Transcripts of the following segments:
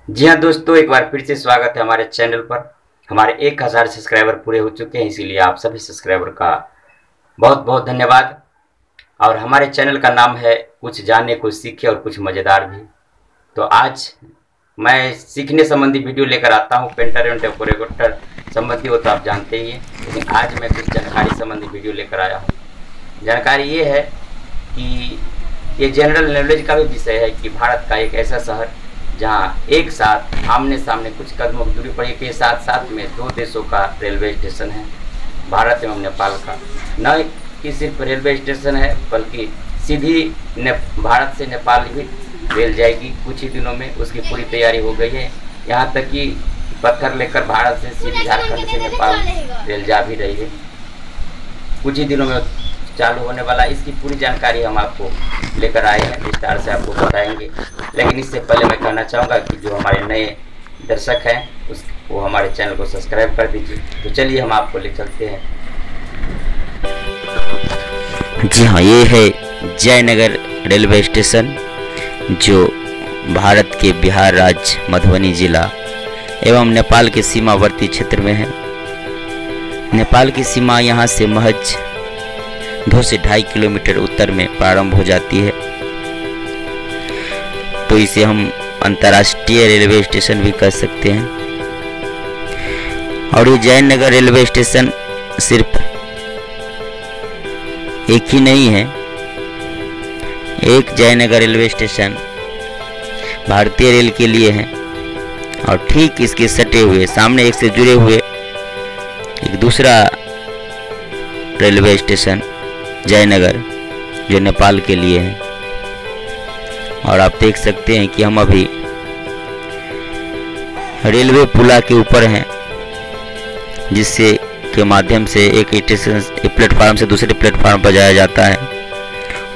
जी हाँ दोस्तों, एक बार फिर से स्वागत है हमारे चैनल पर। हमारे 1000 सब्सक्राइबर पूरे हो चुके हैं, इसीलिए आप सभी सब्सक्राइबर का बहुत बहुत धन्यवाद। और हमारे चैनल का नाम है कुछ जाने कुछ सीखे और कुछ मज़ेदार भी। तो आज मैं सीखने संबंधी वीडियो लेकर आता हूँ। पेंटर एवं डेकोरेटर संबंधी हो तो आप जानते ही हैं, लेकिन आज मैं कुछ जानकारी संबंधी वीडियो लेकर आया हूँ। जानकारी ये है कि ये जनरल नॉलेज का भी विषय है कि भारत का एक ऐसा शहर जहाँ एक साथ आमने सामने कुछ कदमों की दूरी पर एक साथ साथ में दो देशों का रेलवे स्टेशन है, भारत एवं नेपाल का। न कि सिर्फ रेलवे स्टेशन है, बल्कि सीधी भारत से नेपाल भी रेल जाएगी कुछ ही दिनों में। उसकी पूरी तैयारी हो गई है। यहाँ तक कि पत्थर लेकर भारत से सीधी झारखंड से नेपाल रेल जा भी रही है, कुछ ही दिनों में चालू होने वाला। इसकी पूरी जानकारी हम आपको लेकर आए हैं, विस्तार से आपको बताएंगे। लेकिन इससे पहले मैं कहना चाहूँगा कि जो हमारे नए दर्शक हैं वो हमारे चैनल को सब्सक्राइब कर दीजिए। तो चलिए हम आपको ले चलते हैं। जी हाँ, ये है जयनगर रेलवे स्टेशन, जो भारत के बिहार राज्य मधुबनी जिला एवं नेपाल के सीमावर्ती क्षेत्र में है। नेपाल की सीमा यहाँ से महज 2 से 2.5 किलोमीटर उत्तर में प्रारंभ हो जाती है। तो इसे हम अंतर्राष्ट्रीय रेलवे स्टेशन भी कह सकते हैं। और ये जयनगर रेलवे स्टेशन सिर्फ एक ही नहीं है। एक जयनगर रेलवे स्टेशन भारतीय रेल के लिए है, और ठीक इसके सटे हुए सामने एक से जुड़े हुए एक दूसरा रेलवे स्टेशन जयनगर, जो नेपाल के लिए है। और आप देख सकते हैं कि हम अभी रेलवे पुला के ऊपर हैं, जिससे के माध्यम से एक प्लेटफार्म से दूसरे प्लेटफार्म पर जाया जाता है।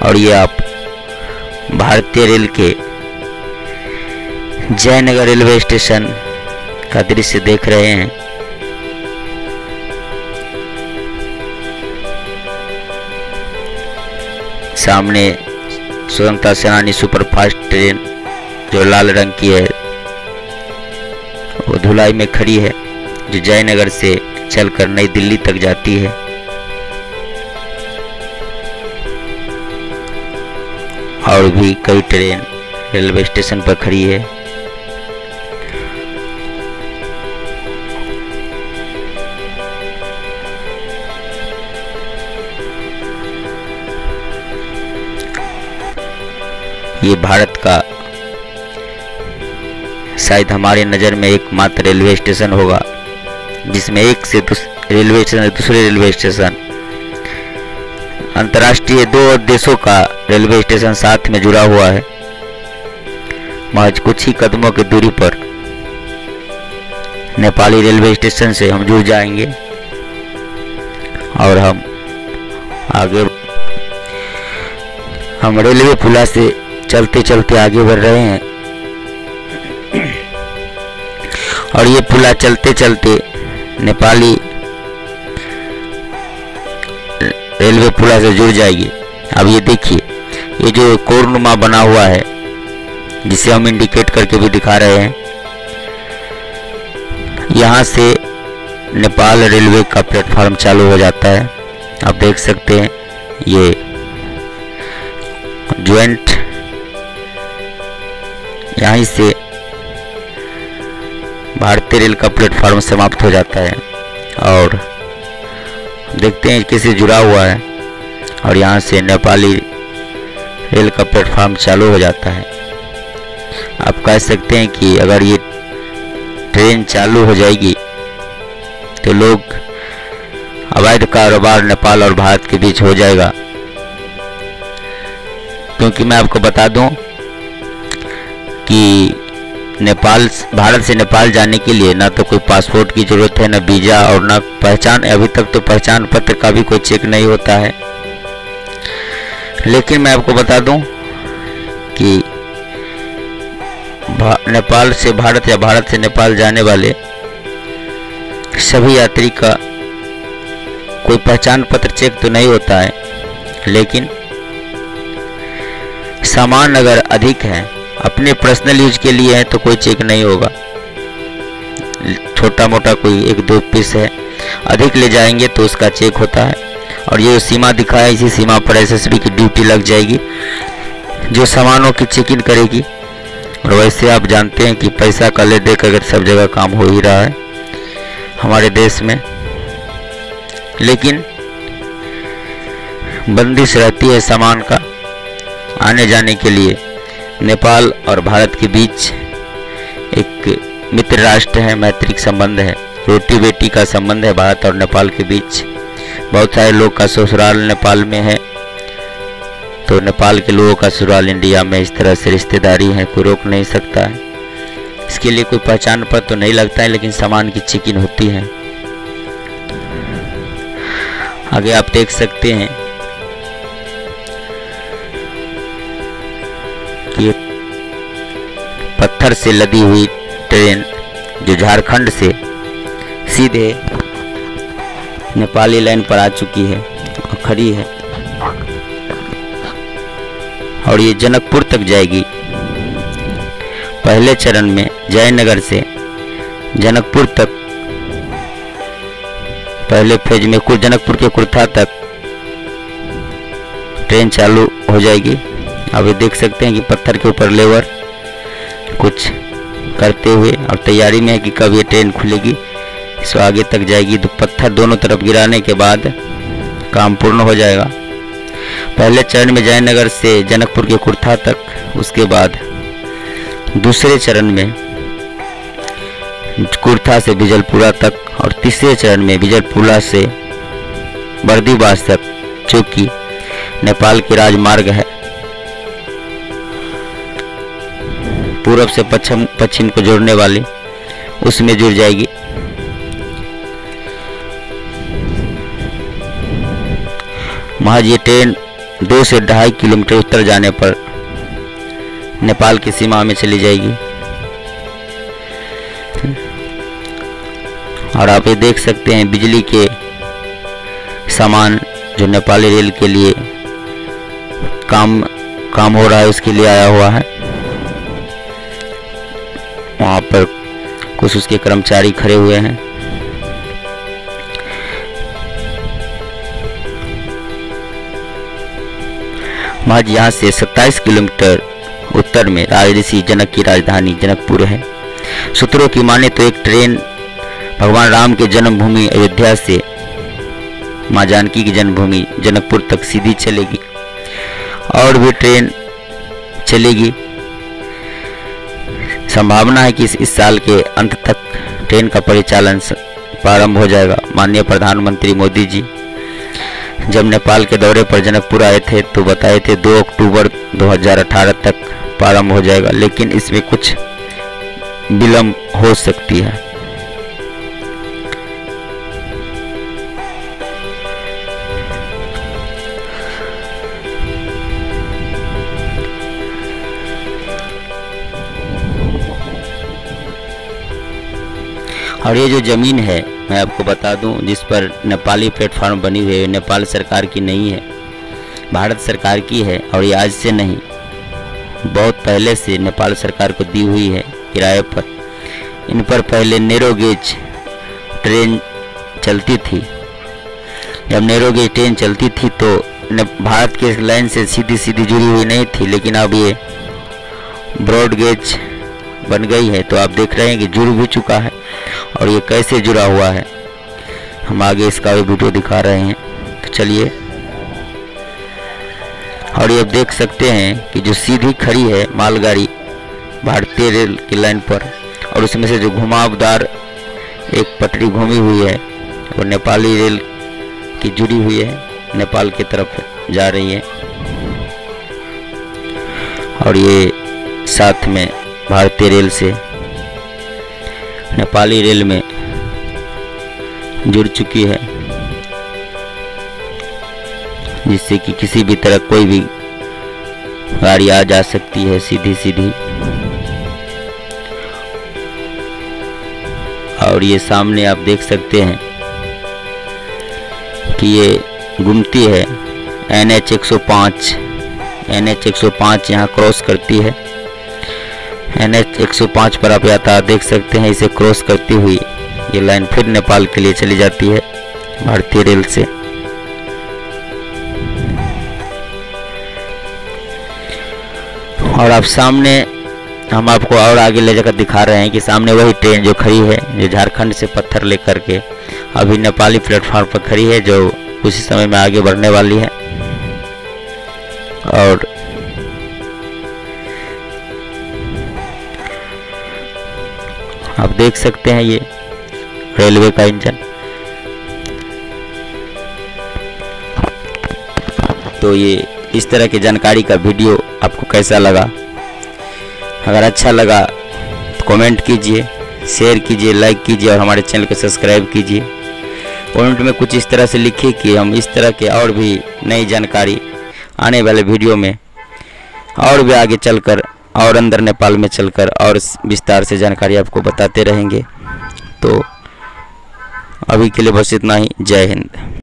और ये आप भारतीय रेल के जयनगर रेलवे स्टेशन का दृश्य देख रहे हैं। सामने स्वतंत्रता सेनानी सुपरफास्ट ट्रेन जो लाल रंग की है, वो धुलाई में खड़ी है, जो जयनगर से चलकर नई दिल्ली तक जाती है। और भी कई ट्रेन रेलवे स्टेशन पर खड़ी है। ये भारत का शायद हमारे नज़र में एकमात्र रेलवे स्टेशन होगा जिसमें एक से रेलवे स्टेशन दूसरे रेलवे स्टेशन, अंतर्राष्ट्रीय 2 देशों का रेलवे स्टेशन साथ में जुड़ा हुआ है। महज कुछ ही कदमों की दूरी पर नेपाली रेलवे स्टेशन से हम जुड़ जाएंगे और हम रेलवे पुला से चलते चलते आगे बढ़ रहे हैं। और ये पुला चलते चलते नेपाली रेलवे पुला से जुड़ जाएगी। अब ये देखिए, ये जो कोरनुमा बना हुआ है, जिसे हम इंडिकेट करके भी दिखा रहे हैं, यहाँ से नेपाल रेलवे का प्लेटफॉर्म चालू हो जाता है। आप देख सकते हैं ये ज्वाइंट यहीं से भारतीय रेल का प्लेटफॉर्म समाप्त हो जाता है। और देखते हैं किससे जुड़ा हुआ है, और यहाँ से नेपाली रेल का प्लेटफॉर्म चालू हो जाता है। आप कह सकते हैं कि अगर ये ट्रेन चालू हो जाएगी तो लोग अवैध कारोबार नेपाल और भारत के बीच हो जाएगा। क्योंकि मैं आपको बता दूं कि भारत से नेपाल जाने के लिए ना तो कोई पासपोर्ट की जरूरत है, ना वीज़ा, और ना पहचान। अभी तक तो पहचान पत्र का भी कोई चेक नहीं होता है। लेकिन मैं आपको बता दूं कि नेपाल से भारत या भारत से नेपाल जाने वाले सभी यात्री का कोई पहचान पत्र चेक तो नहीं होता है, लेकिन सामान अगर अधिक है अपने पर्सनल यूज के लिए है तो कोई चेक नहीं होगा। छोटा मोटा कोई 1-2 पीस है, अधिक ले जाएंगे तो उसका चेक होता है। और ये सीमा दिखाया, इसी सीमा पर एसएसबी की ड्यूटी लग जाएगी जो सामानों की चेकिंग करेगी। और वैसे आप जानते हैं कि पैसा का ले दे कर सब जगह काम हो ही रहा है हमारे देश में, लेकिन बंदिश रहती है सामान का आने जाने के लिए। नेपाल और भारत के बीच एक मित्र राष्ट्र है, मैत्रिक संबंध है, रोटी बेटी का संबंध है भारत और नेपाल के बीच। बहुत सारे लोग का ससुराल नेपाल में है, तो नेपाल के लोगों का ससुराल इंडिया में। इस तरह से रिश्तेदारी है, कोई रोक नहीं सकता है। इसके लिए कोई पहचान पत्र तो नहीं लगता है, लेकिन सामान की चेकिंग होती है। आगे आप देख सकते हैं कि पत्थर से लदी हुई ट्रेन जो झारखंड से सीधे नेपाली लाइन पर आ चुकी है और खड़ी है, और ये जनकपुर तक जाएगी। पहले चरण में जयनगर से जनकपुर तक, पहले फेज में जनकपुर के कुर्था तक ट्रेन चालू हो जाएगी। अब ये देख सकते हैं कि पत्थर के ऊपर लेबर कुछ करते हुए और तैयारी में है कि कब ये ट्रेन खुलेगी, इसको आगे तक जाएगी। तो पत्थर दोनों तरफ गिराने के बाद काम पूर्ण हो जाएगा। पहले चरण में जयनगर से जनकपुर के कुर्था तक, उसके बाद दूसरे चरण में कुर्था से बिजलपुरा तक, और तीसरे चरण में बिजलपुरा से बर्दीवास तक, जो कि नेपाल के राजमार्ग है, पूरब से पश्चिम को जोड़ने वाली, उसमें जुड़ जाएगी। महज ये ट्रेन 2 से 2.5 किलोमीटर उत्तर जाने पर नेपाल की सीमा में चली जाएगी। और आप ये देख सकते हैं बिजली के सामान जो नेपाली रेल के लिए काम हो रहा है, उसके लिए आया हुआ है। वहाँ पर कुछ उसके कर्मचारी खड़े हुए हैं। महज यहाँ से 27 किलोमीटर उत्तर में राजऋषि जनक की राजधानी जनकपुर है। सूत्रों की माने तो एक ट्रेन भगवान राम के जन्मभूमि अयोध्या से माँ जानकी की जन्मभूमि जनकपुर तक सीधी चलेगी, और भी ट्रेन चलेगी। संभावना है कि इस साल के अंत तक ट्रेन का परिचालन प्रारंभ हो जाएगा। माननीय प्रधानमंत्री मोदी जी जब नेपाल के दौरे पर जनकपुर आए थे तो बताए थे 2 अक्टूबर 2018 तक प्रारंभ हो जाएगा, लेकिन इसमें कुछ विलंब हो सकती है। और ये जो ज़मीन है, मैं आपको बता दूं, जिस पर नेपाली प्लेटफार्म बनी हुई है, नेपाल सरकार की नहीं है, भारत सरकार की है। और ये आज से नहीं, बहुत पहले से नेपाल सरकार को दी हुई है किराए पर। इन पर पहले नैरो गेज ट्रेन चलती थी। जब नैरो गेज ट्रेन चलती थी तो भारत के लाइन से सीधी जुड़ी हुई नहीं थी, लेकिन अब ये ब्रॉड गेज बन गई है। तो आप देख रहे हैं कि जुड़ भी चुका है। और ये कैसे जुड़ा हुआ है, हम आगे इसका भी वीडियो दिखा रहे हैं, तो चलिए। और ये देख सकते हैं कि जो सीधी खड़ी है मालगाड़ी भारतीय रेल की लाइन पर, और उसमें से जो घुमावदार एक पटरी घूमी हुई है वो नेपाली रेल की जुड़ी हुई है, नेपाल की तरफ जा रही है। और ये साथ में भारतीय रेल से नेपाली रेल में जुड़ चुकी है, जिससे कि किसी भी तरह कोई भी गाड़ी आ जा सकती है सीधी। और ये सामने आप देख सकते हैं कि ये गुमती है NH 105 यहाँ क्रॉस करती है। NH 105 पर आप यातायात देख सकते हैं। इसे क्रॉस करती हुई ये लाइन फिर नेपाल के लिए चली जाती है भारतीय रेल से। और आप सामने हम आपको और आगे ले जाकर दिखा रहे हैं कि सामने वही ट्रेन जो खड़ी है, जो झारखंड से पत्थर लेकर के अभी नेपाली प्लेटफॉर्म पर खड़ी है, जो उसी समय में आगे बढ़ने वाली है। और आप देख सकते हैं ये रेलवे का इंजन। तो ये इस तरह की जानकारी का वीडियो आपको कैसा लगा? अगर अच्छा लगा तो कमेंट कीजिए, शेयर कीजिए, लाइक कीजिए और हमारे चैनल को सब्सक्राइब कीजिए। कमेंट में कुछ इस तरह से लिखिए कि हम इस तरह के और भी नई जानकारी आने वाले वीडियो में और भी आगे चलकर और अंदर नेपाल में चलकर और विस्तार से जानकारी आपको बताते रहेंगे। तो अभी के लिए बस इतना ही। जय हिंद।